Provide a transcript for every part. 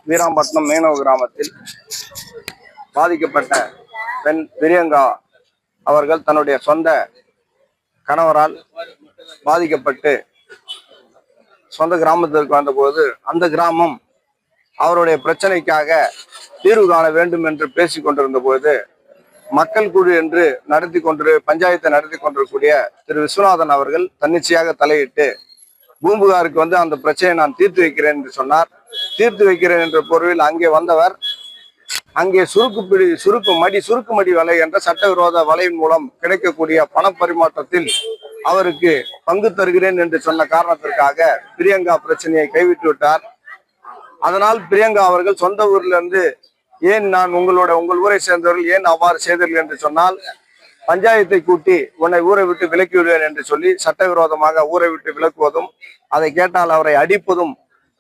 வீராம்பட்டினம் மீனவ கிராமத்தில் பாதிக்கப்பட்ட பெண் பிரியங்கா அவர்கள் தன்னுடைய சொந்த கணவரால் பாதிக்கப்பட்டு சொந்த கிராமத்திற்கு வந்தபோது அந்த கிராமம் அவருடைய பிரச்சனைக்காக தீர்வு காண வேண்டும் என்று பேசிக் கொண்டிருந்த போது மக்கள் குழு என்று பஞ்சாயத்தை நடத்தி கொண்டிருக்கக்கூடிய திரு விஸ்வநாதன் அவர்கள் தன்னிச்சையாக தலையிட்டு பூம்புகாருக்கு வந்து அந்த பிரச்சனையை நான் தீர்த்து வைக்கிறேன் என்று சொன்னார். தீர்த்து வைக்கிறேன் என்ற பொருளில் அங்கே வந்தவர் அங்கே சுருக்கு மடி வலை என்ற சட்டவிரோத வலையின் மூலம் கிடைக்கக்கூடிய பண பரிமாற்றத்தில் அவருக்கு பங்கு தருகிறேன் என்று சொன்ன காரணத்திற்காக பிரியங்கா பிரச்சனையை கைவிட்டு விட்டார். அதனால் பிரியங்கா அவர்கள் சொந்த ஊர்ல இருந்து ஏன் நான் உங்கள் ஊரை சேர்ந்தவர்கள் ஏன் அவ்வாறு செய்தீர்கள் என்று சொன்னால் பஞ்சாயத்தை கூட்டி உன்னை ஊரை விட்டு விலக்கி விடுவேன் என்று சொல்லி சட்டவிரோதமாக ஊரை விட்டு விலக்குவதும் அதை கேட்டால் அவரை அடிப்பதும்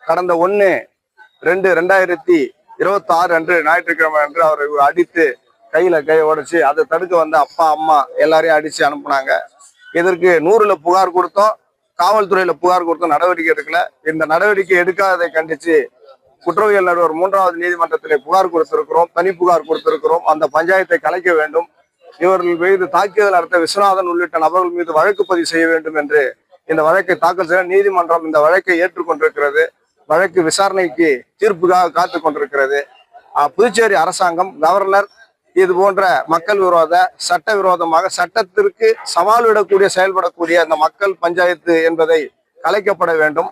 கடந்த 1/2/2026 அன்று ஞாயிற்றுக்கிழமை அன்று அவரை அடித்து கையை உடைச்சு அதை தடுக்க வந்த அப்பா அம்மா எல்லாரையும் அடிச்சு அனுப்புனாங்க. இதற்கு 100ல புகார் கொடுத்தோம், காவல்துறையில புகார் கொடுத்தோம், நடவடிக்கை எடுக்கல. இந்த நடவடிக்கை எடுக்காததை கண்டிச்சு குற்றவியல் நடுவர் 3வது நீதிமன்றத்திலே புகார் கொடுத்திருக்கிறோம், தனி புகார் கொடுத்திருக்கிறோம். அந்த பஞ்சாயத்தை கலைக்க வேண்டும், இவர்கள் மீது தாக்குதல் நடத்த விஸ்வநாதன் உள்ளிட்ட நபர்கள் மீது வழக்கு பதிவு செய்ய வேண்டும் என்று இந்த வழக்கை தாக்கல் செய்ய நீதிமன்றம் இந்த வழக்கை ஏற்றுக்கொண்டிருக்கிறது. வழக்கு விசாரணைக்கு தீர்ப்புக்காக காத்து கொண்டிருக்கிறது. புதுச்சேரி அரசாங்கம், கவர்னர் இது போன்ற மக்கள் விரோத சட்டவிரோதமாக சட்டத்திற்கு சவால் விடக்கூடிய செயல்படக்கூடிய அந்த மக்கள் பஞ்சாயத்து என்பதை கலைக்கப்பட வேண்டும்.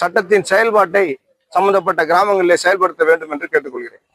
சட்டத்தின் செயல்பாட்டை சம்பந்தப்பட்ட கிராமங்களிலே செயல்படுத்த வேண்டும் என்று கேட்டுக்கொள்கிறேன்.